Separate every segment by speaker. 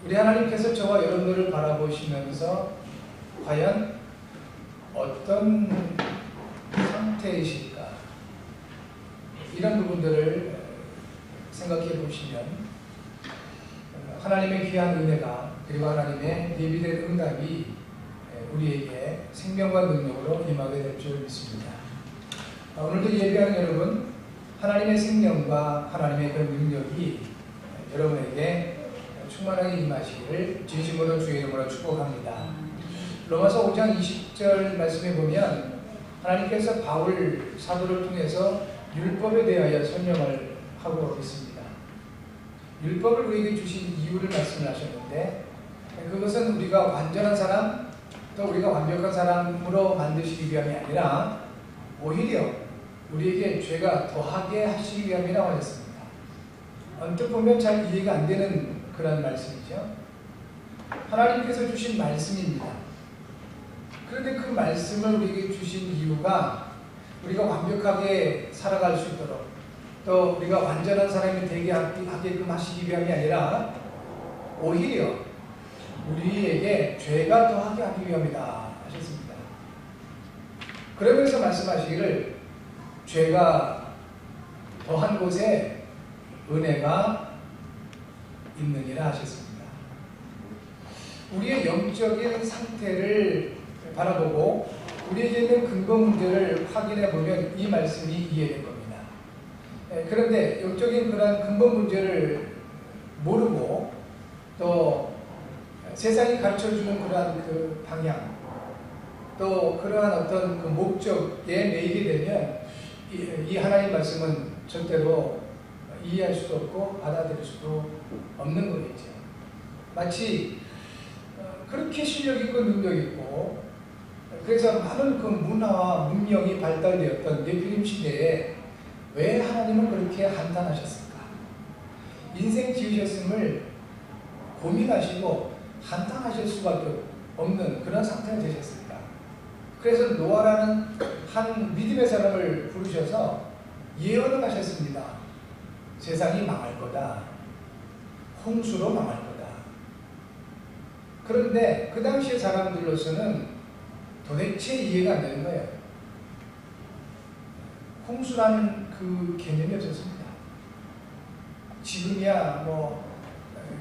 Speaker 1: 우리 하나님께서 저와 여러분들을 바라보시면서 과연 어떤 상태이실까? 이런 부분들을 생각해 보시면 하나님의 귀한 은혜가 그리고 하나님의 예비된 응답이 우리에게 생명과 능력으로 임하게 될 줄 믿습니다. 오늘도 예배하는 여러분, 하나님의 생명과 하나님의 그런 능력이 여러분에게 충만하게 임하시기를 진심으로 주의 이름으로 축복합니다. 로마서 5장 20절 말씀에 보면 하나님께서 바울 사도를 통해서 율법에 대하여 설명을 하고 있습니다. 율법을 우리에게 주신 이유를 말씀하셨는데 그것은 우리가 완전한 사람 또 우리가 완벽한 사람으로 만드시기 위함이 아니라 오히려 우리에게 죄가 더하게 하시기 위함이라고 하셨습니다. 언뜻 보면 잘 이해가 안 되는 그런 말씀이죠. 하나님께서 주신 말씀입니다. 그런데 그 말씀을 우리에게 주신 이유가 우리가 완벽하게 살아갈 수 있도록 또 우리가 완전한 사람이 되게 하게끔 하시기 위함이 아니라 오히려 우리에게 죄가 더하게 하기 위함이다 하셨습니다. 그러면서 말씀하시기를 죄가 더한 곳에 은혜가 있느니라 하셨습니다. 우리의 영적인 상태를 바라보고 우리에게 있는 근본 문제를 확인해 보면 이 말씀이 이해될 겁니다. 그런데 영적인 그런 근본 문제를 모르고 또 세상이 가르쳐주는 그러한 그 방향 또 그러한 어떤 그 목적에 매이게 되면 이 하나님 말씀은 절대로 이해할 수도 없고 받아들일 수도 없는 거겠죠. 마치 그렇게 실력 있고 능력 있고 그래서 많은 그 문화와 문명이 발달되었던 네피림 시대에 왜 하나님은 그렇게 한탄하셨을까? 인생 지으셨음을 고민하시고 한탄하실 수밖에 없는 그런 상태가 되셨습니다. 그래서 노아라는 한 믿음의 사람을 부르셔서 예언을 하셨습니다. 세상이 망할 거다. 홍수로 망할 거다. 그런데 그 당시의 사람들로서는 도대체 이해가 안 되는 거예요. 홍수라는 그 개념이 없었습니다. 지금이야 뭐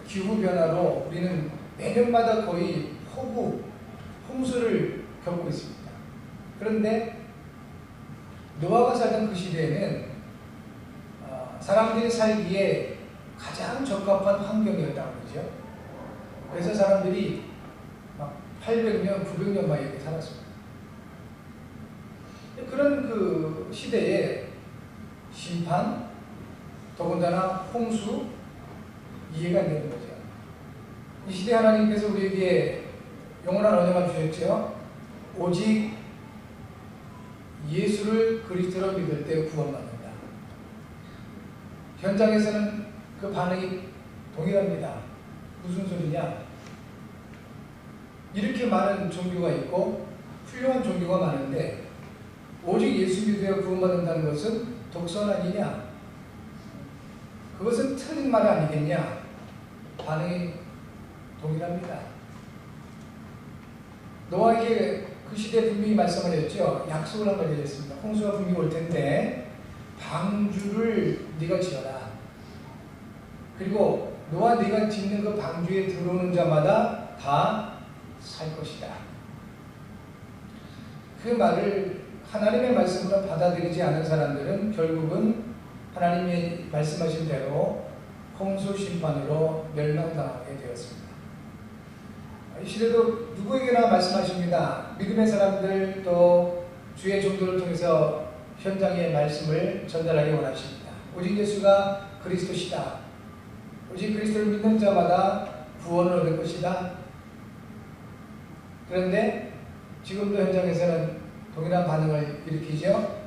Speaker 1: 기후변화로 우리는 매년마다 거의 폭우, 홍수를 겪고 있습니다. 그런데 노아가 살던 그 시대에는 사람들이 살기에 가장 적합한 환경이었다고 그러죠. 그래서 사람들이 막 800년, 900년 막 이렇게 살았습니다. 그런 그 시대에 심판, 더군다나 홍수, 이해가 안 되는 거죠. 이 시대 하나님께서 우리에게 영원한 언약을 주셨죠. 오직 예수를 그리스도로 믿을 때 구원받는다. 현장에서는 그 반응이 동일합니다. 무슨 소리냐? 이렇게 많은 종교가 있고 훌륭한 종교가 많은데 오직 예수 믿어야 구원받는다는 것은 독선 아니냐? 그것은 틀린 말 아니겠냐? 반응이 동일합니다. 노아에게 그 시대에 분명히 말씀을 했죠. 약속을 한 가지 했습니다. 홍수가 분명히 올 텐데 방주를 네가 지어라. 그리고 노아 네가 짓는 그 방주에 들어오는 자마다 다 살 것이다. 그 말을 하나님의 말씀으로 받아들이지 않은 사람들은 결국은 하나님이 말씀하신 대로 홍수 심판으로 멸망당하게 되었습니다. 이 시대도 누구에게나 말씀하십니다. 믿음의 사람들 또 주의 종도를 통해서 현장의 말씀을 전달하기 원하십니다. 오직 예수가 그리스도시다. 오직 그리스도를 믿는 자마다 구원을 얻을 것이다. 그런데 지금도 현장에서는 동일한 반응을 일으키죠.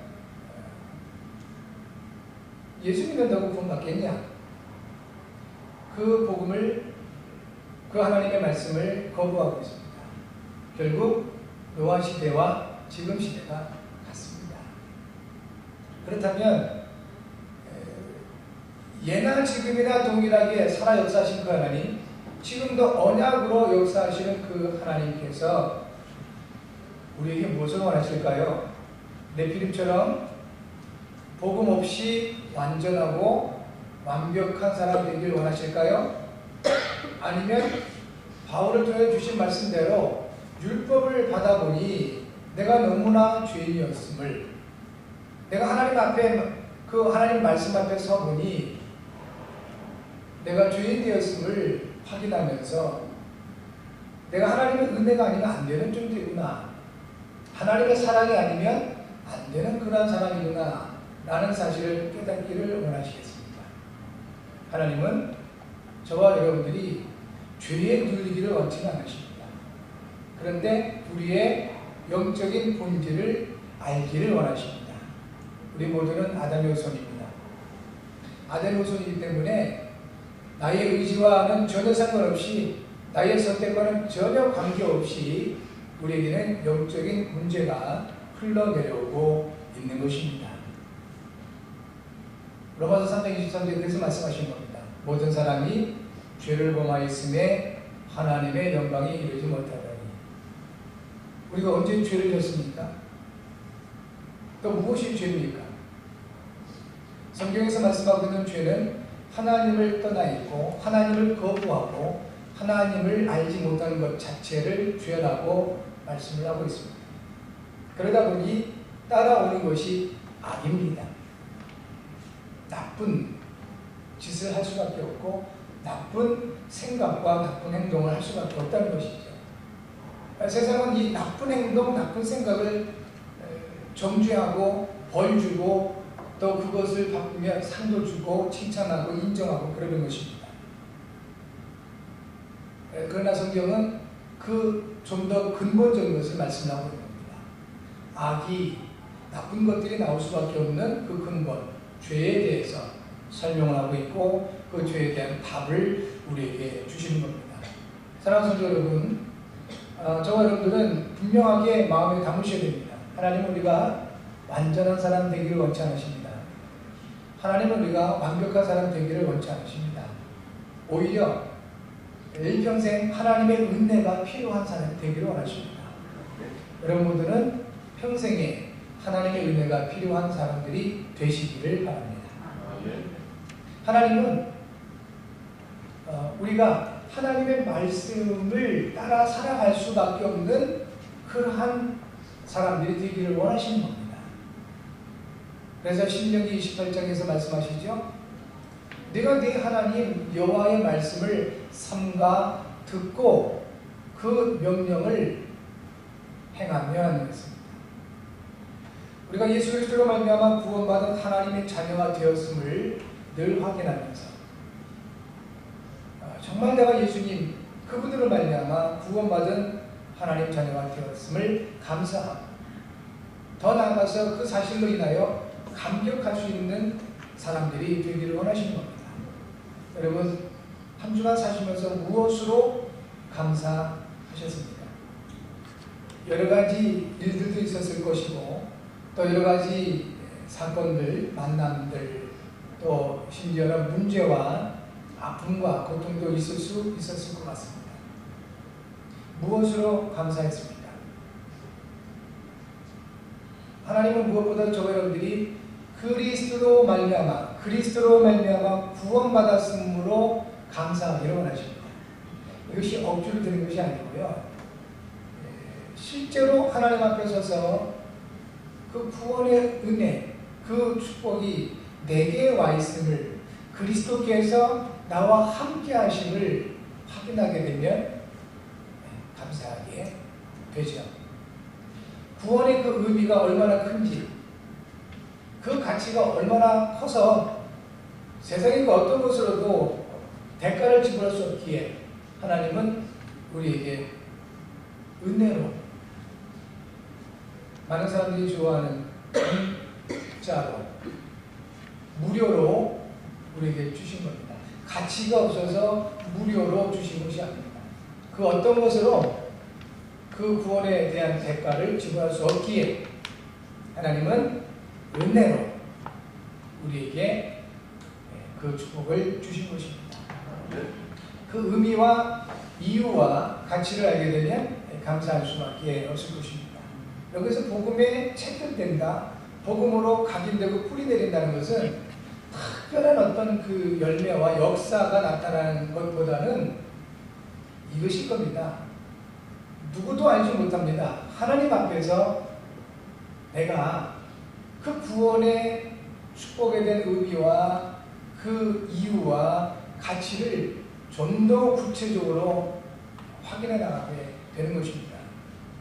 Speaker 1: 예수 믿는다고 구원받겠냐? 그 복음을, 그 하나님의 말씀을 거부하고 있습니다. 결국 노아 시대와 지금 시대가 같습니다. 그렇다면 예나 지금이나 동일하게 살아 역사하신 그 하나님, 지금도 언약으로 역사하시는 그 하나님께서 우리에게 무엇을 원하실까요? 네피림처럼 복음 없이 완전하고 완벽한 사람 되길 원하실까요? 아니면 바울을 통해 주신 말씀대로 율법을 받아보니 내가 너무나 죄인이었음을, 내가 하나님 앞에 그 하나님 말씀 앞에 서보니 내가 죄인 되었음을 확인하면서 내가 하나님의 은혜가 아니면 안 되는 존재구나, 하나님의 사랑이 아니면 안 되는 그런 사람이구나 라는 사실을 깨닫기를 원하시겠습니다. 하나님은 저와 여러분들이 죄에 눌리기를 원치는 않으십니다. 그런데 우리의 영적인 본질을 알기를 원하십니다. 우리 모두는 아담의 후손입니다. 아담의 후손이기 때문에 나의 의지와는 전혀 상관없이, 나의 선택과는 전혀 관계없이 우리에게는 영적인 문제가 흘러내려오고 있는 것입니다. 로마서 3장 23절에 그래서 말씀하신 겁니다. 모든 사람이 죄를 범하였음에 하나님의 영광이 이루지 못하다니. 우리가 언제 죄를 졌습니까? 또 무엇이 죄입니까? 성경에서 말씀하고 있는 죄는 하나님을 떠나 있고 하나님을 거부하고 하나님을 알지 못하는 것 자체를 죄라고 말씀을 하고 있습니다. 그러다 보니 따라오는 것이 악입니다. 나쁜 짓을 할 수밖에 없고 나쁜 생각과 나쁜 행동을 할 수밖에 없다는 것이죠. 세상은 이 나쁜 행동, 나쁜 생각을 정죄하고 벌 주고 또 그것을 바꾸면 상도 주고 칭찬하고 인정하고 그러는 것입니다. 그러나 성경은 그 좀 더 근본적인 것을 말씀하고 있는 겁니다. 악이, 나쁜 것들이 나올 수밖에 없는 그 근본, 죄에 대해서 설명을 하고 있고 그 죄에 대한 답을 우리에게 주시는 겁니다. 사랑하는 성도 여러분, 저와 여러분들은 분명하게 마음에 담으셔야 됩니다. 하나님은 우리가 완전한 사람 되기를 원치 않으십니다. 하나님은 우리가 완벽한 사람 되기를 원치 않으십니다. 오히려 일평생 하나님의 은혜가 필요한 사람이 되기를 원하십니다. 여러분들은 평생에 하나님의 은혜가 필요한 사람들이 되시기를 바랍니다. 하나님은 우리가 하나님의 말씀을 따라 살아갈 수밖에 없는 그러한 사람들이 되기를 원하시는 겁니다. 그래서 신명기 28장에서 말씀하시죠. 네가 네 하나님 여호와의 말씀을 삼가 듣고 그 명령을 행하면 했습니다. 우리가 예수 그리스도로 말미암아 구원받은 하나님의 자녀가 되었음을 늘 확인하면서 정말 내가 예수님 그분으로 말미암아 구원받은 하나님 자녀가 되었음을 감사하고 더 나아가서 그 사실로 인하여 감격할 수 있는 사람들이 되기를 원하시는 겁니다. 여러분 한 주간 사시면서 무엇으로 감사하셨습니까? 여러 가지 일들도 있었을 것이고 또 여러 가지 사건들, 만남들, 또 심지어는 문제와 아픔과 고통도 있었을 것 같습니다. 무엇으로 감사했습니까? 하나님은 무엇보다 저와 여러분들이 그리스도로 말미암아 구원받았으므로 감사하기를 원하십니다. 이것이 억지로 드는 것이 아니고요. 실제로 하나님 앞에 서서 그 구원의 은혜, 그 축복이 내게 와 있음을, 그리스도께서 나와 함께 하심을 확인하게 되면 감사하게 되죠. 구원의 그 의미가 얼마나 큰지, 그 가치가 얼마나 커서 세상의 그 어떤 것으로도 대가를 지불할 수 없기에 하나님은 우리에게 은혜로, 많은 사람들이 좋아하는 공짜로, 무료로 우리에게 주신 겁니다. 가치가 없어서 무료로 주신 것이 아닙니다. 그 어떤 것으로 그 구원에 대한 대가를 지불할 수 없기에 하나님은 은혜로 우리에게 그 축복을 주신 것입니다. 그 의미와 이유와 가치를 알게 되면 감사할 수밖에 없을 것입니다. 여기서 복음에 채택된다, 복음으로 각인되고 뿌리 내린다는 것은 특별한 어떤 그 열매와 역사가 나타나는 것보다는 이것일 겁니다. 누구도 알지 못합니다. 하나님 앞에서 내가 그 구원의 축복에 대한 의미와 그 이유와 가치를 좀 더 구체적으로 확인해 나가게 되는 것입니다.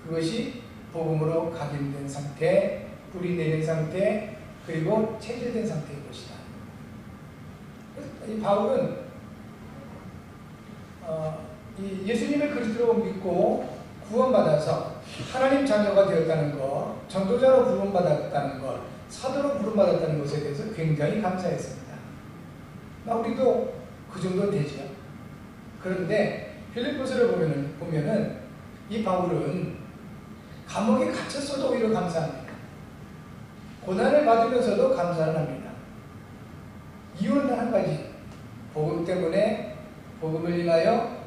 Speaker 1: 그것이 복음으로 각인된 상태, 뿌리 내린 상태, 그리고 체질된 상태인 것이다. 이 바울은 이 예수님을 그리스도로 믿고 구원받아서 하나님 자녀가 되었다는 것, 전도자로 부름받았다는 것, 사도로 부름받았다는 것에 대해서 굉장히 감사했습니다. 우리도 그 정도 되죠. 그런데 필립보서를 보면은 이 바울은 감옥에 갇혔어도 오히려 감사합니다. 고난을 받으면서도 감사를 합니다. 이유는 한 가지, 복음 때문에 복음을 인하여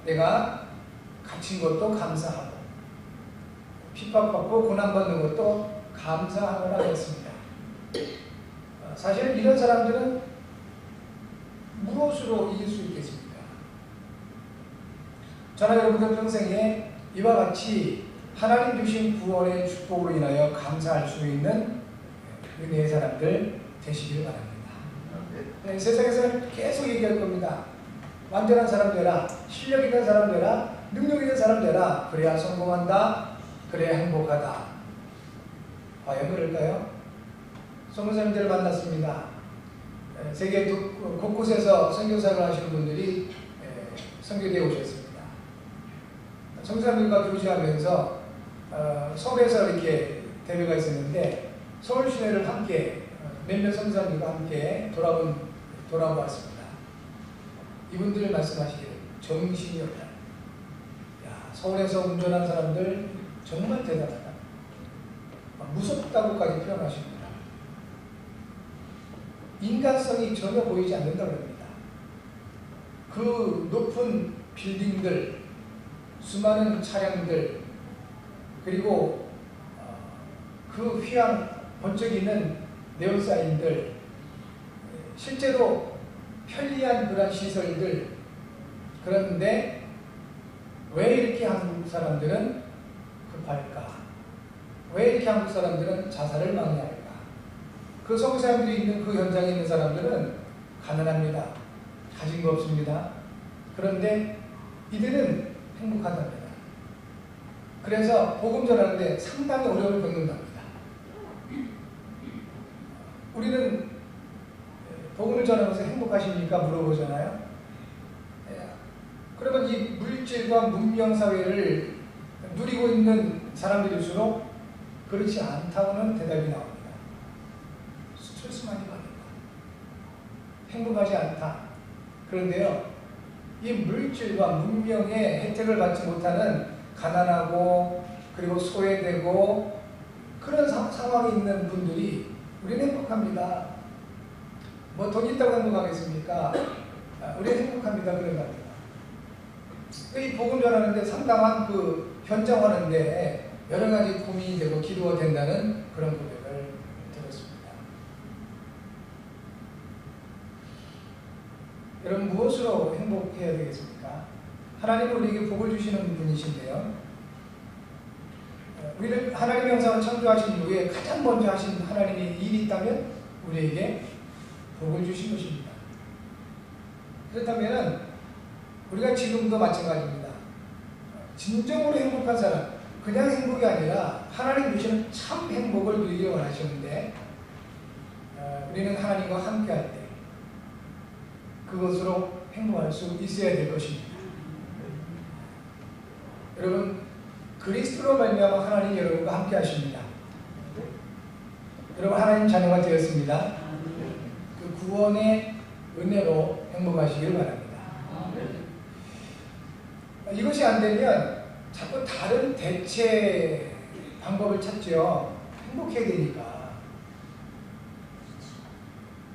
Speaker 1: 내가 갇힌 것도 감사하고 핍박받고 고난받는 것도 감사하거나 했습니다. 사실 이런 사람들은 무엇으로 이길 수 있겠습니까? 저는 여러분들 평생에 이와 같이 하나님 주신 구원의 축복으로 인하여 감사할 수 있는 은혜의 사람들 되시기를 바랍니다. 네, 세상에서는 계속 얘기할 겁니다. 완전한 사람 되라, 실력 있는 사람 되라, 능력 있는 사람 되라, 그래야 성공한다, 그래야 행복하다. 과연 그럴까요? 선교사님들을 만났습니다. 세계 곳곳에서 선교사를 하시는 분들이 선교대에 오셨습니다. 선교사님들과 교제하면서 서울에서 이렇게 대회가 있었는데 서울 시내를 함께 몇몇 선교사님들과 함께 돌아보았습니다. 이분들 말씀하시기를 정신이 없다. 야, 서울에서 운전한 사람들 정말 대단하다. 무섭다고까지 표현하십니다. 인간성이 전혀 보이지 않는다고 합니다. 그 높은 빌딩들, 수많은 차량들, 그리고 그 휘황 번쩍이는 네온사인들, 실제로 편리한 그런 시설들, 그런데 왜 이렇게 한국 사람들은 급할까? 왜 이렇게 한국 사람들은 자살을 망해할까? 그 선교사님들이 있는 그 현장에 있는 사람들은 가난합니다. 가진 거 없습니다. 그런데 이들은 행복하답니다. 그래서 복음 전하는데 상당히 어려움을 겪는답니다. 우리는 복음을 전하면서 행복하십니까? 물어보잖아요. 그러면 이 물질과 문명 사회를 누리고 있는 사람들일수록 그렇지 않다고는 대답이 나옵니다. 스트레스 많이 받는다. 행복하지 않다. 그런데요, 이 물질과 문명의 혜택을 받지 못하는 가난하고 그리고 소외되고 그런 상황에 있는 분들이 우리는 행복합니다. 뭐 돈 있다고 행복하겠습니까? 우리는 행복합니다. 그런 겁니다. 이 복음 전하는데 상당한 그 현장하는데 여러 가지 고민이 되고 기도가 된다는 그런 고백을 들었습니다. 여러분 무엇으로 행복해야 되겠습니까? 하나님은 우리에게 복을 주시는 분이신데요. 우리를 하나님의 형상으로 창조하신 이후에 가장 먼저 하신 하나님의 일이 있다면 우리에게 복을 주신 것입니다. 그렇다면 우리가 지금도 마찬가지입니다. 진정으로 행복한 사람, 그냥 행복이 아니라 하나님 주시는 참 행복을 누리기 원하시는데 우리는 하나님과 함께할 때 그것으로 행복할 수 있어야 될 것입니다. 여러분 그리스도로 말미암아 하나님 여러분과 함께 하십니다. 여러분 하나님 자녀가 되었습니다. 그 구원의 은혜로 행복하시기를 바랍니다. 이것이 안 되면 자꾸 다른 대체 방법을 찾죠. 행복해야 되니까.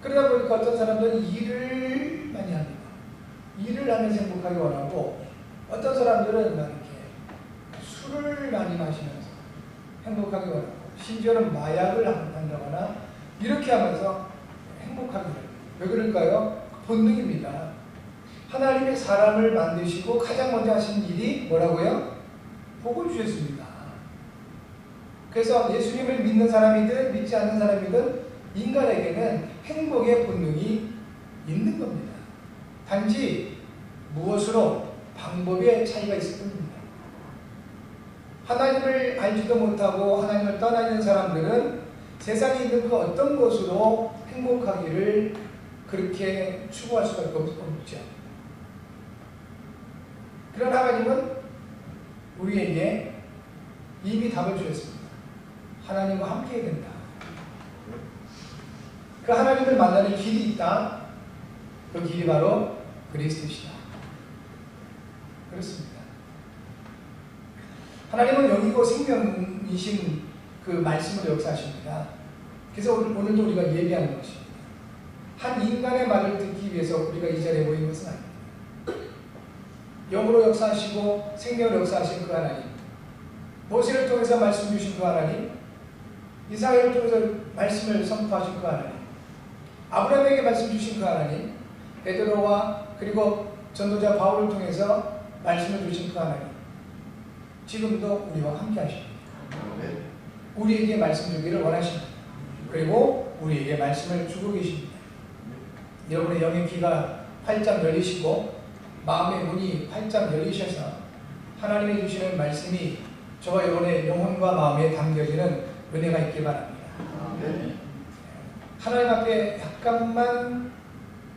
Speaker 1: 그러다 보니까 어떤 사람들은 일을 많이 합니다. 일을 일을 하면서 행복하기 원하고, 어떤 사람들은 막 이렇게 술을 많이 마시면서 행복하기 원하고, 심지어는 마약을 한다거나 이렇게 하면서 행복하기 원해요. 왜 그럴까요? 본능입니다. 하나님의 사람을 만드시고 가장 먼저 하신 일이 뭐라고요? 복을 주셨습니다. 그래서 예수님을 믿는 사람이든 믿지 않는 사람이든 인간에게는 행복의 본능이 있는 겁니다. 단지 무엇으로, 방법의 차이가 있을 뿐입니다. 하나님을 알지도 못하고 하나님을 떠나 있는 사람들은 세상에 있는 그 어떤 것으로 행복하기를 그렇게 추구할 수밖에 없죠. 그런 하나님은 우리에게 이미 답을 주셨습니다. 하나님과 함께 해야 된다. 그 하나님을 만나는 길이 있다. 그 길이 바로 그리스도시다. 그렇습니다. 하나님은 영이고 생명이신 그 말씀으로 역사하십니다. 그래서 오늘도 우리가 예배하는 것입니다. 한 인간의 말을 듣기 위해서 우리가 이 자리에 모인 것은 아닙니다. 영으로 역사하시고 생명으로 역사하신 그 하나님, 모세를 통해서 말씀 주신 그 하나님, 이사야를 통해서 말씀을 선포하신 그 하나님, 아브라함에게 말씀 주신 그 하나님, 베드로와 그리고 전도자 바울을 통해서 말씀을 주신 그 하나님, 지금도 우리와 함께 하십니다. 우리에게 말씀 주기를 원하십니다. 그리고 우리에게 말씀을 주고 계십니다. 여러분의 영의 귀가 활짝 열리시고 마음의 문이 활짝 열리셔서 하나님이 주시는 말씀이 저와 여러분의 영혼과 마음에 담겨지는 은혜가 있길 바랍니다. 하나님 앞에 약간만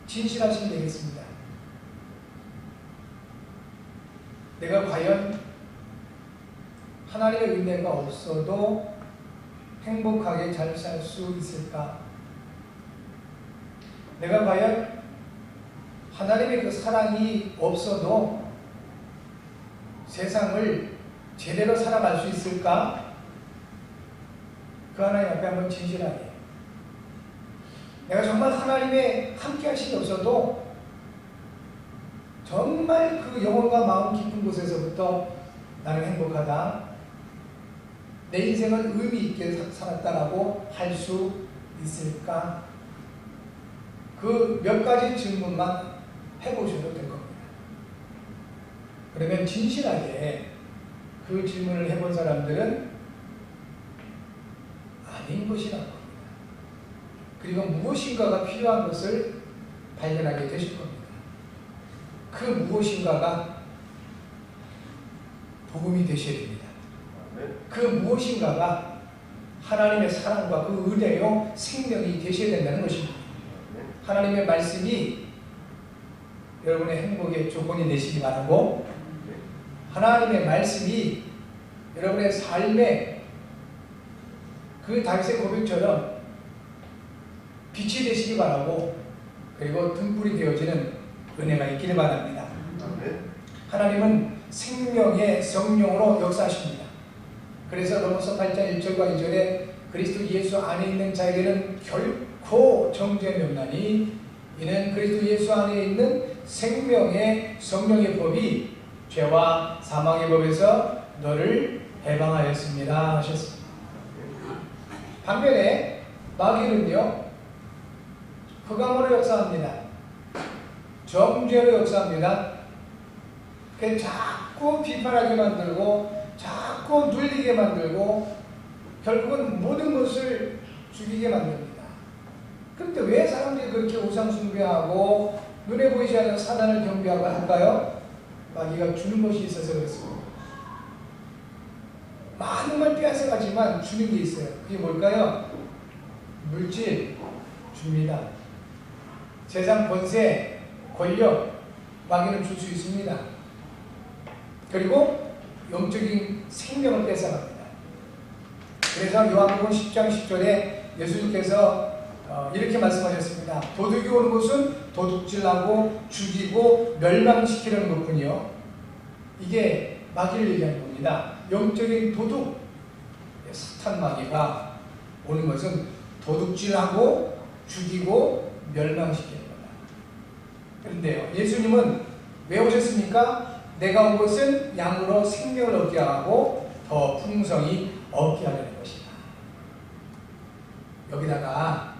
Speaker 1: 진실하시면 되겠습니다. 내가 과연 하나님의 은혜가 없어도 행복하게 잘 살 수 있을까? 내가 과연 하나님의 그 사랑이 없어도 세상을 제대로 살아갈 수 있을까? 그 하나님 앞에 한번 진실하게, 내가 정말 하나님의 함께 하심이 없어도 정말 그 영혼과 마음 깊은 곳에서부터 나는 행복하다, 내 인생은 의미 있게 살았다라고 할 수 있을까? 그 몇 가지 질문만 해보셔도 될 겁니다. 그러면 진실하게 그 질문을 해본 사람들은 아닌 것이라고 합니다. 그리고 무엇인가가 필요한 것을 발견하게 되실 겁니다. 그 무엇인가가 복음이 되셔야 됩니다. 그 무엇인가가 하나님의 사랑과 그 은혜요 생명이 되셔야 된다는 것입니다. 하나님의 말씀이 여러분의 행복의 조건이 되시기 바라고, 하나님의 말씀이 여러분의 삶에 그 다윗의 고백처럼 빛이 되시기 바라고, 그리고 등불이 되어지는 은혜가 있기를 바랍니다. 하나님은 생명의 성령으로 역사하십니다. 그래서 로마서 8장 1절과 2절에 그리스도 예수 안에 있는 자에게는 결코 정죄함이 없나니 이는 그리스도 예수 안에 있는 생명의 성령의 법이 죄와 사망의 법에서 너를 해방하였습니다 하셨습니다. 반면에 마귀는요, 흑암으로 역사합니다. 정죄로 역사합니다. 그 자꾸 비판하게 만들고 자꾸 눌리게 만들고 결국은 모든 것을 죽이게 만듭니다. 그런데 왜 사람들이 그렇게 우상 숭배하고 눈에 보이지 않는 사단을 경배하고 할까요? 마귀가 주는 것이 있어서 그렇습니다. 많은 걸 빼앗아가지만 주는 게 있어요. 그게 뭘까요? 물질 줍니다. 세상 권세, 권력, 마귀는 줄 수 있습니다. 그리고 영적인 생명을 뺏어갑니다. 그래서 요한복음 10장 10절에 예수님께서 이렇게 말씀하셨습니다. 도둑이 오는 곳은 도둑질하고 죽이고 멸망시키려는 것뿐이요. 이게 마귀를 얘기하는 겁니다. 영적인 도둑, 사탄 마귀가 오는 것은 도둑질하고 죽이고 멸망시키는 겁니다. 그런데요, 예수님은 왜 오셨습니까? 내가 온 것은 양으로 생명을 얻게 하고 더 풍성히 얻게 하려는 것이다. 여기다가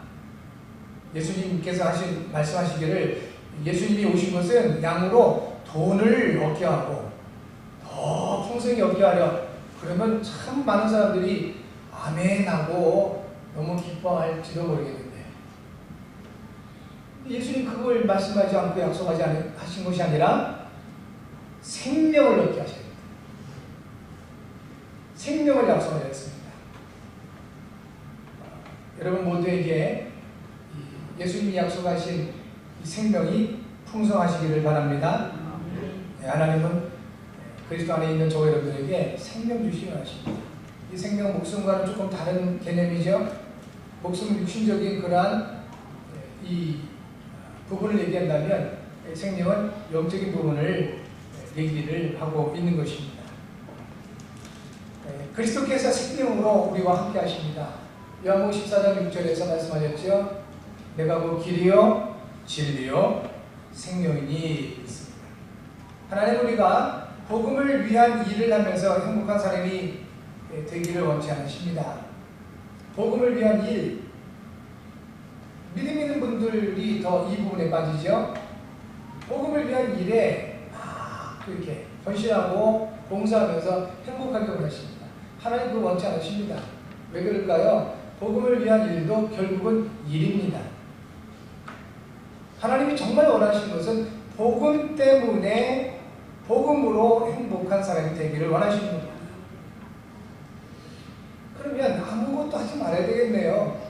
Speaker 1: 예수님께서 말씀하시기를 예수님이 오신 것은 양으로 돈을 얻게 하고 더 풍성히 얻게 하려. 그러면 참 많은 사람들이 아멘하고 너무 기뻐할지도 모르겠는데 예수님 그걸 말씀하지 않고 하신 것이 아니라 생명을 얻게 하셨습니다. 생명을 약속하셨습니다. 여러분 모두에게 예수님이 약속하신 이 생명이 풍성하시기를 바랍니다. 하나님은 그리스도 안에 있는 저와 여러분들에게 생명 주시기 원하십니다. 이 생명 목숨과는 조금 다른 개념이죠. 목숨 육신적인 그러한 이 부분을 얘기한다면 생명은 영적인 부분을 얘기를 하고 있는 것입니다. 그리스도께서 생명으로 우리와 함께 하십니다. 요한복음 14장 6절에서 말씀하셨죠. 내가 곧 길이요 진리요 생명이니 있습니다. 하나님 우리가 복음을 위한 일을 하면서 행복한 사람이 되기를 원치 않으십니다. 복음을 위한 일, 믿음 있는 분들이 더 이 부분에 빠지죠. 복음을 위한 일에 이렇게 헌신하고 봉사하면서 행복하게 원하십니다. 하나님 그걸 원치 않으십니다. 왜 그럴까요? 복음을 위한 일도 결국은 일입니다. 하나님이 정말 원하시는 것은 복음 때문에 복음으로 행복한 사람이 되기를 원하시는 겁니다. 그러면 아무것도 하지 말아야 되겠네요.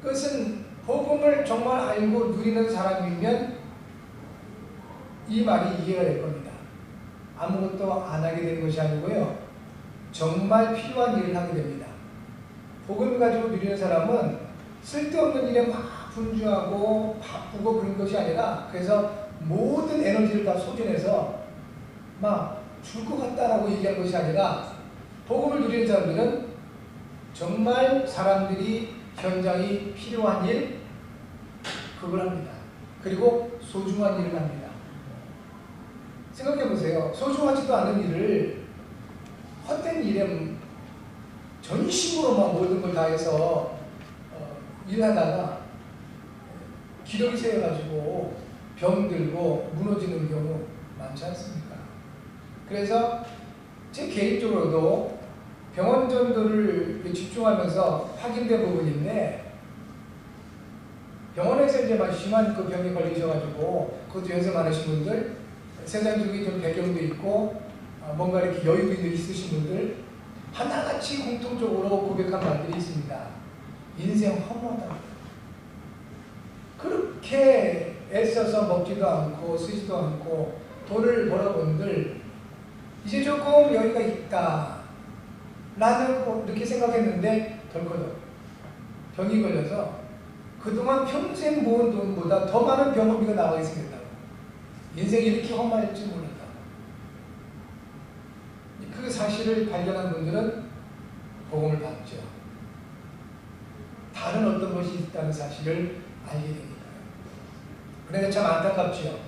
Speaker 1: 그것은 복음을 정말 알고 누리는 사람이면 이 말이 이해가 될 겁니다. 아무것도 안 하게 되는 것이 아니고요. 정말 필요한 일을 하게 됩니다. 복음을 가지고 누리는 사람은 쓸데없는 일에 막 분주하고 바쁘고 그런 것이 아니라 그래서 모든 에너지를 다 소진해서 막 줄 것 같다라고 얘기하는 것이 아니라 복음을 누리는 사람들은 정말 사람들이 현장이 필요한 일 그걸 합니다. 그리고 소중한 일을 합니다. 생각해 보세요. 소중하지도 않은 일을 헛된 일에 전심으로만 모든 걸 다해서 일하다가 기력이 세여가지고 병들고 무너지는 경우 많지 않습니까? 그래서 제 개인적으로도 병원 전도를 집중하면서 확인된 부분인데 병원에서 이제 막 심한 그 병에 걸리셔가지고 그것도 연세 많으신 분들, 세상적인 좀 배경도 있고 뭔가 이렇게 여유도 있으신 분들 하나같이 공통적으로 고백한 말들이 있습니다. 인생 허무하다. 그렇게 애써서 먹지도 않고 쓰지도 않고 돈을 벌어본들 이제 조금 여유가 있다. 나는 이렇게 생각했는데 덜커덕 병이 걸려서 그동안 평생 모은 돈보다 더 많은 병원비가 나가게 생겼다고. 인생이 이렇게 험할 줄 몰랐다고. 그 사실을 발견한 분들은 복음을 받죠. 다른 어떤 것이 있다는 사실을 알게 되니까요. 그런데 참 안타깝죠.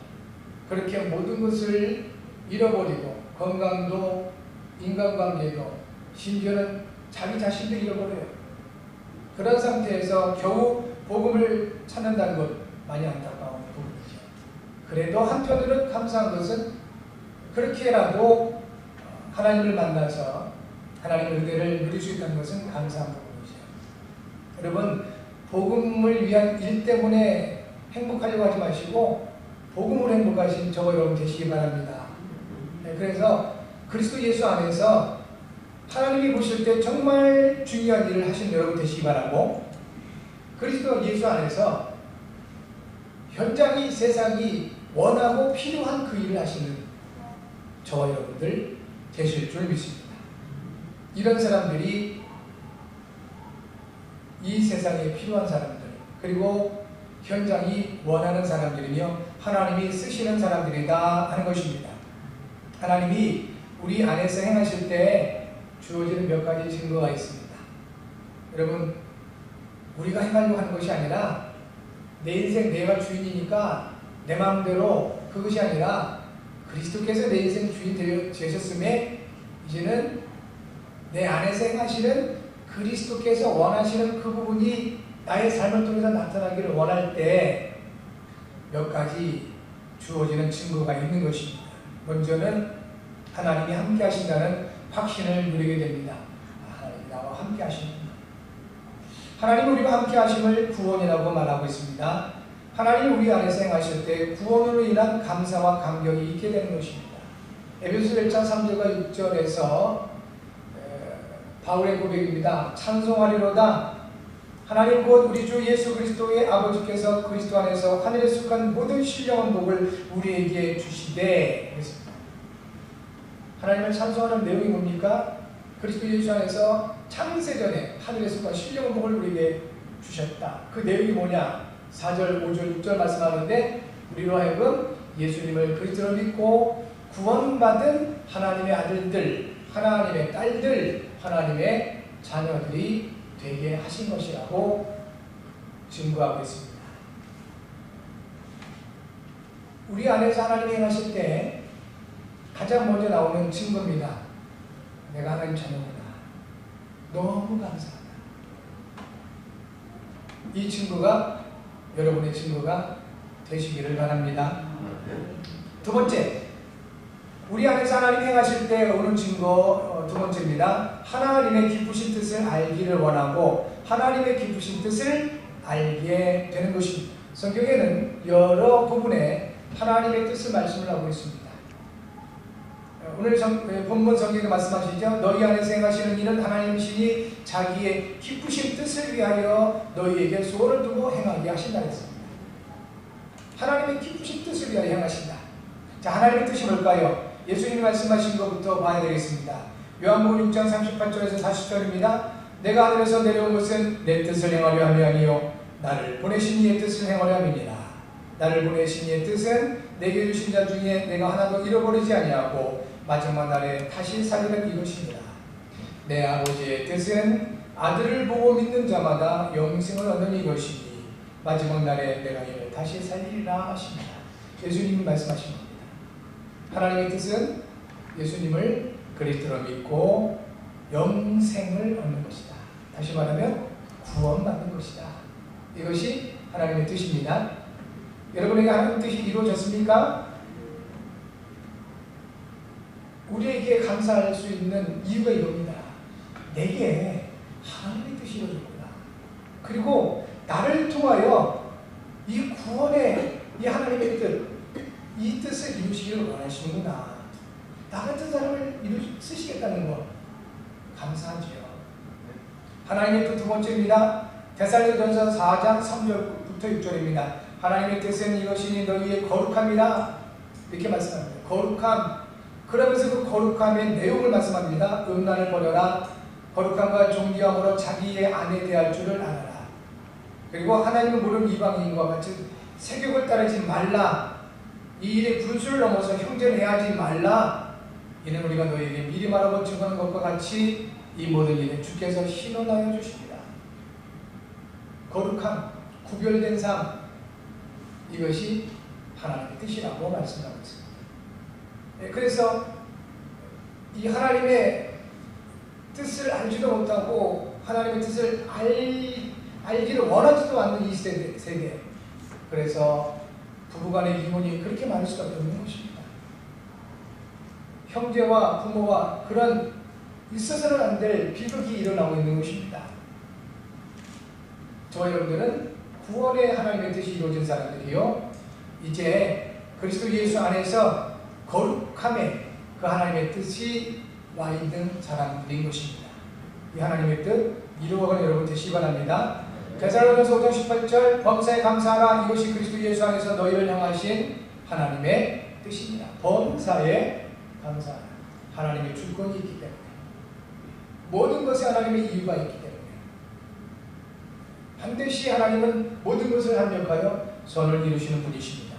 Speaker 1: 그렇게 모든 것을 잃어버리고 건강도 인간관계도 심지어는 자기 자신도 잃어버려요. 그런 상태에서 겨우 복음을 찾는다는 것 많이 안타까운 부분이죠. 그래도 한편으로는 감사한 것은 그렇게라도 하나님을 만나서 하나님의 은혜를 누릴 수 있다는 것은 감사한 부분이죠. 여러분 복음을 위한 일 때문에 행복하려고 하지 마시고 복음으로 행복하신 저와 여러분 되시기 바랍니다. 그래서 그리스도 예수 안에서 하나님이 보실 때 정말 중요한 일을 하신 여러분 되시기 바라고 그리스도 예수 안에서 현장이 세상이 원하고 필요한 그 일을 하시는 저와 여러분들 되실 줄 믿습니다. 이런 사람들이 이 세상에 필요한 사람들 그리고 현장이 원하는 사람들이며 하나님이 쓰시는 사람들이다 하는 것입니다. 하나님이 우리 안에서 행하실 때 주어지는 몇 가지 증거가 있습니다. 여러분 우리가 행하려고 하는 것이 아니라 내 인생 내가 주인이니까 내 마음대로 그것이 아니라 그리스도께서 내 인생 주인 되셨음에 이제는 내 안에서 행하시는 그리스도께서 원하시는 그 부분이 나의 삶을 통해서 나타나기를 원할 때 몇 가지 주어지는 증거가 있는 것입니다. 먼저는 하나님이 함께 하신다는 확신을 누리게 됩니다. 하나님이 나와 함께 하십니다. 하나님 우리와 함께 하심을 구원이라고 말하고 있습니다. 하나님 우리 안에서 행하실 때 구원으로 인한 감사와 감격이 있게 되는 것입니다. 에베소서 1장 3절과 6절에서 바울의 고백입니다. 찬송하리로다. 하나님 곧 우리 주 예수 그리스도의 아버지께서 그리스도 안에서 하늘에 속한 모든 신령한 복을 우리에게 주시되 그랬습니다. 하나님을 찬송하는 내용이 뭡니까? 그리스도 예수 안에서 창세전에 하늘에 속한 신령한 복을 우리에게 주셨다. 그 내용이 뭐냐? 4절, 5절, 6절 말씀하는데 우리로 하여금 예수님을 그리스도로 믿고 구원받은 하나님의 아들들, 하나님의 딸들, 하나님의 자녀들이 되게 하신 것이라고 증거하고 있습니다. 우리 안에서 하나님이 행하실 때 가장 먼저 나오는 증거입니다. 내가 하나님 자녀구나. 너무 감사하다. 이 증거가 여러분의 증거가 되시기를 바랍니다. 두 번째, 우리 안에서 하나님이 행하실 때 오는 증거 두 번째입니다. 하나님의 기쁘신 뜻을 알기를 원하고 하나님의 기쁘신 뜻을 알게 되는 것입니다. 성경에는 여러 부분에 하나님의 뜻을 말씀을 하고 있습니다. 오늘 본문 성경에 말씀하시죠. 너희 안에서 행하시는 일은 하나님이시니 자기의 기쁘신 뜻을 위하여 너희에게 소원을 두고 행하게 하신다 했습니다. 하나님의 기쁘신 뜻을 위하여 행하신다. 자, 하나님의 뜻이 뭘까요? 예수님이 말씀하신 것부터 봐야 되겠습니다. 요한복음 6장 38절에서 40절입니다. 내가 하늘에서 내려온 것은 내 뜻을 행하려 함이 아니요 나를 보내신 이의 뜻을 행하려 함이니라. 나를 보내신 이의 뜻은 내게 주신 자 중에 내가 하나도 잃어버리지 아니하고 마지막 날에 다시 살리는 이것입니다. 내 아버지의 뜻은 아들을 보고 믿는 자마다 영생을 얻는 이것이니 마지막 날에 내가 이를 다시 살리리라 하십니다. 예수님이 말씀하신 겁니다. 하나님의 뜻은 예수님을 그리스도로 믿고 영생을 얻는 것이다. 다시 말하면 구원받는 것이다. 이것이 하나님의 뜻입니다. 여러분에게 하나님의 뜻이 이루어졌습니까? 우리에게 감사할 수 있는 이유가 이겁니다. 내게 하나님의 뜻이 이루어졌구나. 그리고 나를 통하여 이 구원의 이 하나님의 뜻, 이 뜻을 이루시기를 원하시는구나. 나 같은 사람을 쓰시겠다는 것 감사하지요. 하나님의 뜻 두 번째입니다. 데살로니가전서 4장 3절부터 6절입니다. 하나님의 뜻은 이것이니 너희의 거룩함이라 이렇게 말씀합니다. 거룩함. 그러면서 그 거룩함의 내용을 말씀합니다. 음란을 버려라. 거룩함과 존귀함으로 자기의 아내 대할 줄을 알아라. 그리고 하나님을 모르는 이방인과 같이 세격을 따르지 말라. 이 일의 분수를 넘어서 형제를 해하지 말라. 이는 우리가 너희에게 미리 말하고 증거하는 것과 같이 이 모든 일에 주께서 신원하여 주십니다. 거룩함, 구별된 삶, 이것이 하나님의 뜻이라고 말씀하고 있습니다. 그래서 이 하나님의 뜻을 알지도 못하고 하나님의 뜻을 알기를 원하지도 않는 이 세대. 그래서 부부간의 이혼이 그렇게 많을 수밖에 없는 것입니다. 형제와 부모와 그런 있어서는 안 될 비극이 일어나고 있는 것입니다. 저와 여러분들은 구원의 하나님의 뜻이 이루어진 사람들이요, 이제 그리스도 예수 안에서 거룩함의 그 하나님의 뜻이 와 있는 사람들인 것입니다. 이 하나님의 뜻 이루어가는 여러분 되시기 바랍니다. 데살로니가서 5장 18절 범사에 감사하라. 이것이 그리스도 예수 안에서 너희를 향하신 하나님의 뜻입니다. 범사에 감사하라. 하나님의 주권이 있기 때문에, 모든 것에 하나님의 이유가 있기 때문에 반드시 하나님은 모든 것을 합력하여 선을 이루시는 분이십니다.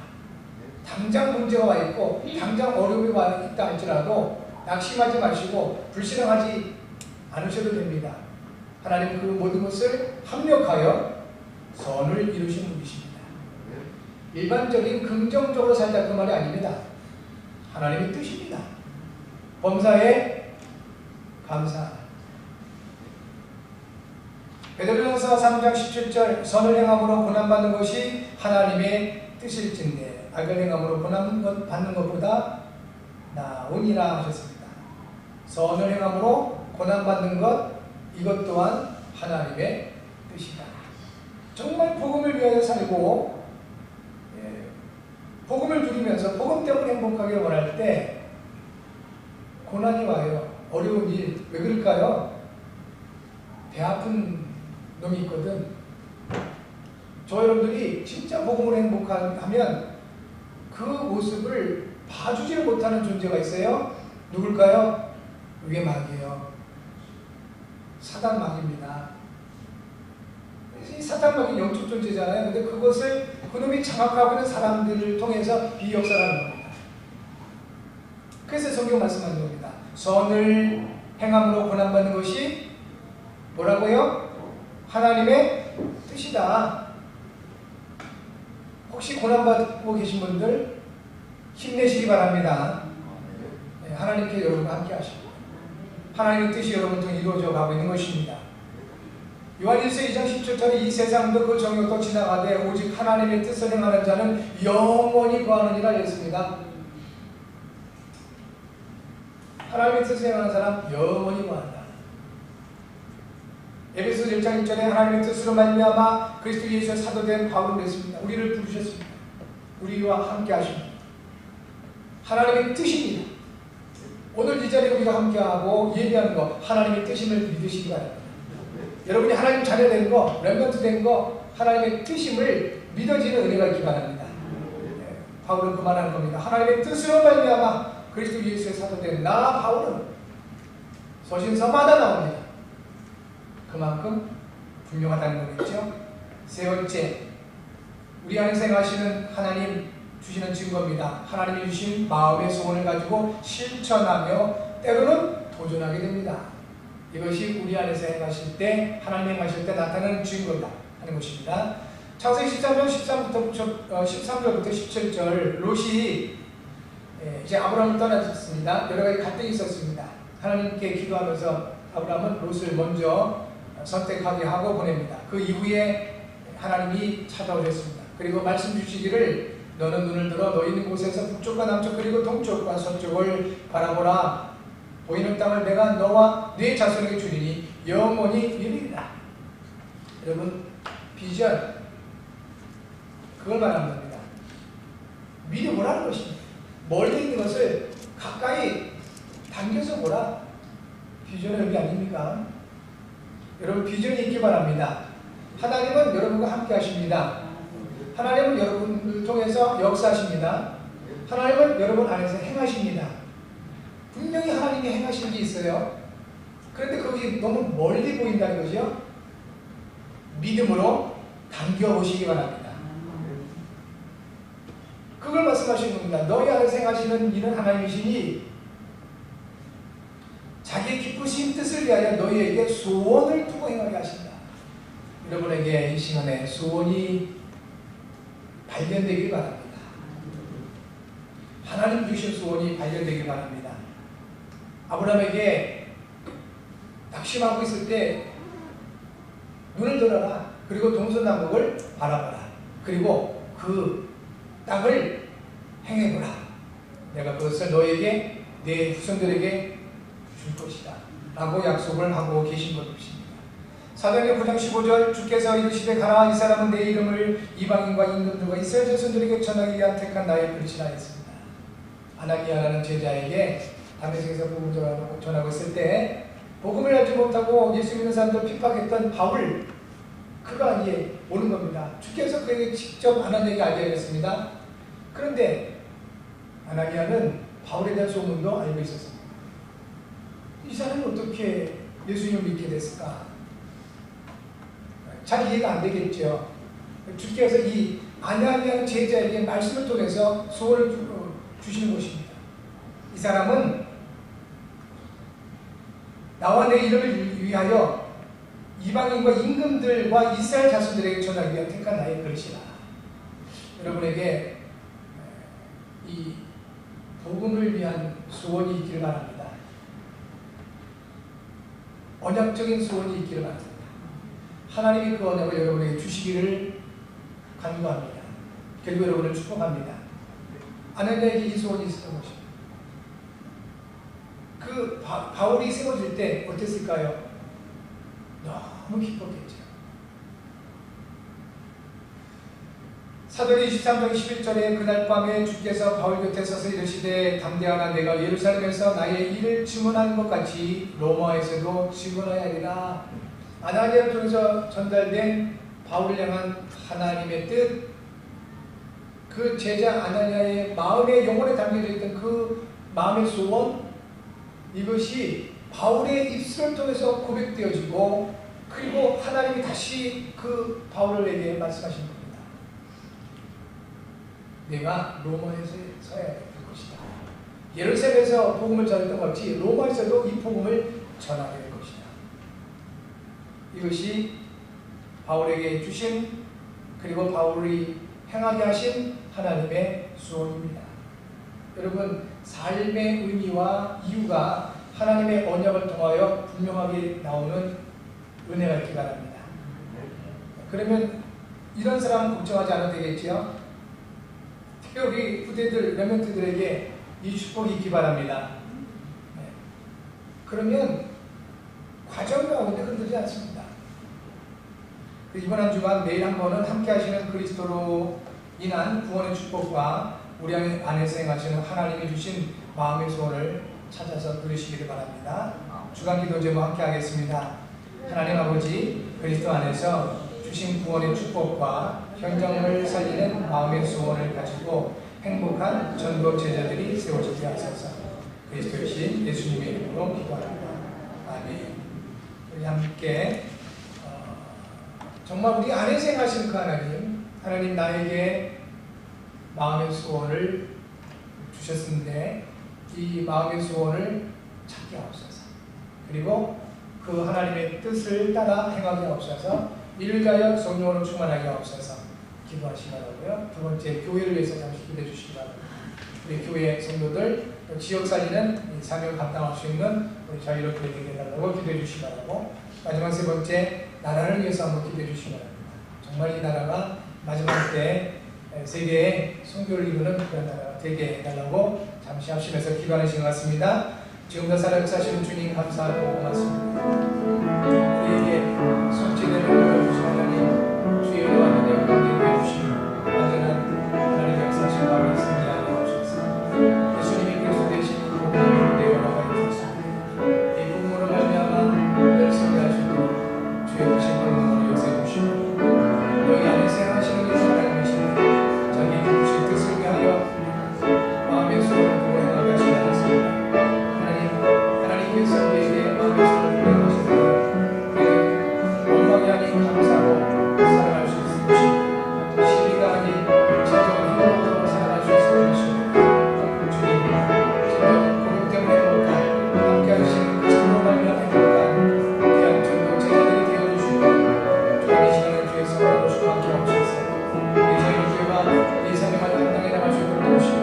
Speaker 1: 당장 문제가 와 있고 당장 어려움이 와 있다 할지라도 낙심하지 마시고 불신앙하지 않으셔도 됩니다. 하나님은 그 모든 것을 합력하여 선을 이루시는 분이십니다. 일반적인 긍정적으로 살자 그 말이 아닙니다. 하나님의 뜻입니다. 범사에 감사. 베드로전서 3장 17절 선을 행함으로 고난받는 것이 하나님의 뜻일진데 악을 행함으로 고난받는 것보다 나으니라 하셨습니다. 선을 행함으로 고난받는 것 이것 또한 하나님의 뜻이다. 정말 복음을 위하여 살고 복음을 누리면서 복음 때문에 행복하기를 원할 때 고난이 와요. 어려운 일. 왜 그럴까요? 배 아픈 놈이 있거든. 저 여러분들이 진짜 복음으로 행복하면 그 모습을 봐주지 못하는 존재가 있어요. 누굴까요? 그게 마귀예요. 사단 마귀입니다. 이 사단 마귀는 영적 존재잖아요. 근데 그것을 그놈이 장악하고 있는 사람들을 통해서 비역사하는 겁니다. 그래서 성경 말씀하는 겁니다. 선을 행함으로 고난받는 것이 뭐라고요? 하나님의 뜻이다. 혹시 고난받고 계신 분들 힘내시기 바랍니다. 네, 하나님께 여러분과 함께 하십니다. 하나님의 뜻이 여러분 통해 이루어져 가고 있는 것입니다. 요한일서 2장 17절에 이 세상도 그 정욕도 지나가되 오직 하나님의 뜻을 행하는 자는 영원히 거하느니라 했습니다. 하나님의 뜻을 행하는 사람 영원히 거한다. 에베소서 1장 1절에 하나님의 뜻으로 말미암아 그리스도 예수의 사도된 바울은 그랬습니다. 우리를 부르셨습니다. 우리와 함께 하십니다. 하나님의 뜻입니다. 오늘 이 자리에 우리가 함께하고 예배하는 거 하나님의 뜻임을 믿으시기 바랍니다. 여러분이 하나님 자녀 된 거, 렘넌트 된 거 하나님의 뜻임을 믿어지는 은혜가 있기 바랍니다. 바울은 그만하는 겁니다. 하나님의 뜻으로 말미암아 그리스도 예수의 사도된 나 바울은 서신서마다 나옵니다. 그만큼 분명하다는 거겠죠. 세 번째, 우리 안에 생하시는 하나님 주시는 증거입니다. 하나님이 주신 마음의 소원을 가지고 실천하며 때로는 도전하게 됩니다. 이것이 우리 안에서 행하실 때 하나님 행하실 때 나타나는 증거다 하는 것입니다. 창세기 13장 13절부터 17절 롯이 이제 아브라함을 떠났습니다. 여러 가지 갈등이 있었습니다. 하나님께 기도하면서 아브라함은 롯을 먼저 선택하게 하고 보냅니다. 그 이후에 하나님이 찾아오셨습니다. 그리고 말씀 주시기를 너는 눈을 들어 너 있는 곳에서 북쪽과 남쪽 그리고 동쪽과 서쪽을 바라보라. 보이는 땅을 내가 너와 네 자손에게 주리니 영원히 이르리라. 여러분 비전 그걸 말하는 겁니다. 미리 보라는 것입니다. 멀리 있는 것을 가까이 당겨서 보라. 비전의 의미 아닙니까? 여러분 비전이 있기 바랍니다. 하나님은 여러분과 함께 하십니다. 하나님은 여러분을 통해서 역사하십니다. 하나님은 여러분 안에서 행하십니다. 분명히 하나님이 행하시는 게 있어요. 그런데 그것이 너무 멀리 보인다는 거죠. 믿음으로 당겨보시기 바랍니다. 그걸 말씀하시는 겁니다. 너희 안에서 행하시는 일은 하나님이시니 자기의 기쁘신 뜻을 위하여 너희에게 소원을 두고 행하게 하신다. 여러분에게 이 시간에 소원이 발견되길 바랍니다. 하나님 주신 소원이 발견되길 바랍니다. 아브라함에게 낙심하고 있을 때 눈을 들어라. 그리고 동서남북을 바라보라. 그리고 그 땅을 행해보라. 내가 그것을 너에게 내 후손들에게 줄 것이다 라고 약속을 하고 계신 것입니다. 사도행전 9장 15절 주께서 이르시되 가라. 이 사람은 내 이름을 이방인과 임금들과 이스라엘 자손들에게 전하기 위한 택한 나의 그릇이라 했습니다. 아나니아라는 제자에게 다메섹에서 복음을 전하고 있을 때 복음을 알지 못하고 예수 믿는 사람들 핍박했던 바울 그가 이제 오는 겁니다. 주께서 그에게 직접 아나니아에게 알게 하셨습니다. 그런데 아나니아는 바울에 대한 소문도 알고 있었습니다. 이 사람이 어떻게 예수님을 믿게 됐을까? 잘 이해가 안 되겠죠. 주께서 이 아나니아 제자에게 말씀을 통해서 소원을 주시는 것입니다. 이 사람은 나와 내 이름을 위하여 이방인과 임금들과 이스라엘 자손들에게 전하기 위한 택한 나의 그릇이라. 여러분에게 이 복음을 위한 소원이 있기를 바랍니다. 언약적인 소원이 있기를 바랍니다. 하나님이 그 언약을 여러분에게 주시기를 간구합니다. 그리고 여러분을 축복합니다. 아나니아에게 이 소원이 있었던 것입니다. 그 바울이 세워질 때 어땠을까요? 너무 기뻤겠죠. 사도행 23장 11절에 그날 밤에 주께서 바울 곁에 서서 이르시되 담대하나 내가 예루살렘에서 나의 일을 증언하는 것 같이 로마에서도 증언해야 하리라. 아나니아를 통해서 전달된 바울을 향한 하나님의 뜻, 그 제자 아나니아의 마음에 영혼에 담겨져 있던 그 마음의 소원, 이것이 바울의 입술을 통해서 고백되어지고 그리고 하나님이 다시 그 바울에게 말씀하신 겁니다. 내가 로마에서 서야 될 것이다. 예루살렘에서 복음을 전했던 것 같이 로마에서도 이 복음을 전하게 될 것이다. 이것이 바울에게 주신 그리고 바울이 행하게 하신 하나님의 소원입니다. 여러분, 삶의 의미와 이유가 하나님의 언약을 통하여 분명하게 나오는 은혜가 있기 바랍니다. 그러면 이런 사람은 걱정하지 않아도 되겠지요? 특히 우리 후대들, 렘넌트들에게 이 축복이 있기 바랍니다. 그러면 과정 가운데 흔들리지 않습니다. 이번 한 주간 매일 한 번은 함께 하시는 그리스도로 인한 구원의 축복과 우리 안에서 행하시는 하나님이 주신 마음의 소원을 찾아서 누리시기를 바랍니다. 주간 기도 제목 함께 하겠습니다. 하나님 아버지, 그리스도 안에서 주신 구원의 축복과 현장을 살리는 마음의 소원을 가지고 행복한 전도 제자들이 세워지게 하소서. 그리스도의 신 예수님의 이름으로 기도합니다. 아멘. 우리 함께 정말 우리 안에서 행하신 그 하나님 나에게 마음의 소원을 주셨는데 이 마음의 소원을 찾게 하옵소서. 그리고 그 하나님의 뜻을 따라 행하게 하옵소서. 이를 위하여 성령으로 충만하게 하옵소서. 기도하시라고요. 두 번째, 교회를 위해서 잠시 기도해 주시기 바랍니다. 우리 교회 성도들 지역 살리는 사명 감당할 수 있는 우리 자유를 되게 해달라고 기도해 주시기 바라고, 마지막 세 번째, 나라를 위해서 한번 기도해 주시기 바랍니다. 정말 이 나라가 마지막 때 세계에 선교를 이루는 그런 나라가 되게 해달라고 잠시 합심해서 기도하는 시간 같습니다. 지금도 살아계시는 주님 감사하고 고맙습니다. 우리에게 손짓을 보여주신 하나님, 주의 은혜와 영광을 해주시고 완전한 하나님의 역사하신 마음을 승리하게 하옵소서. 예수님이 그리스도 되신 복음을 내어나가 있습니다. 이 복음으로 말미암아 열심히 하시고 주의 크신 권능으로 역사해 주시고 여기 안에서 행하시는 것이 하나님이시니 자기 주신 뜻을 위하여 마음의 소원을 두고 행하게 하시지 않았습니다. 하나님께서 우리에게 마음의 소원을 두고 행하시되 원망이 아닌 감사로 살아갈 수 있을 것이고 시비가 아닌 진정한 행복으로 살아갈 수 있을 것이고 주님, 지금 복음 때문에 행복한 함께 하시는 그리스도로 말미암아 행복한 귀한 전도 제자들이 되어주시고 주님 이 시간에 주의 성령으로 충만케 하옵소서. 우리 저희 교회가 이 사명을 감당해 나갈 수 있도록 도우시고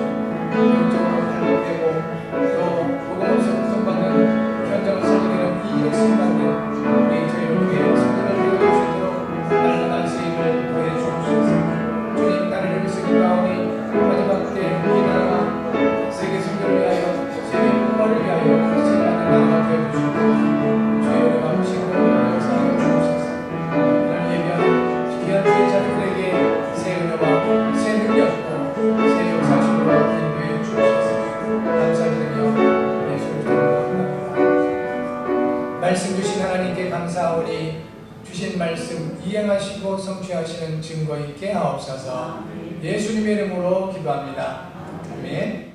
Speaker 1: 영적으로 발전되고 또 복음으로서 구성받는 현장을 살리는 이 일을 수행받는 우리 저희 교회의 성도를 되어줄 수 있도록 날마다 쓰임을 더해 주옵소서. 주님, 나를 위해서 기도하오니 마지막 때 이 나라가 세계 선교를 위하여 세계 평화를 위하여 세계하는 나라가 되어주시고 주의 은혜와 음식으로 역사하여 주옵소서. 오늘 예배하는 귀한 주의 자녀들에게 새 은혜와 새 능력과 새 역사심으로 인도해 주옵소서. 감사드리며 예수를 기도합니다. 말씀 주신 하나님께 감사하오니 주신 말씀 이행하시고 성취하시는 증거 있게 하옵소서. 예수님의 이름으로 기도합니다. 아멘.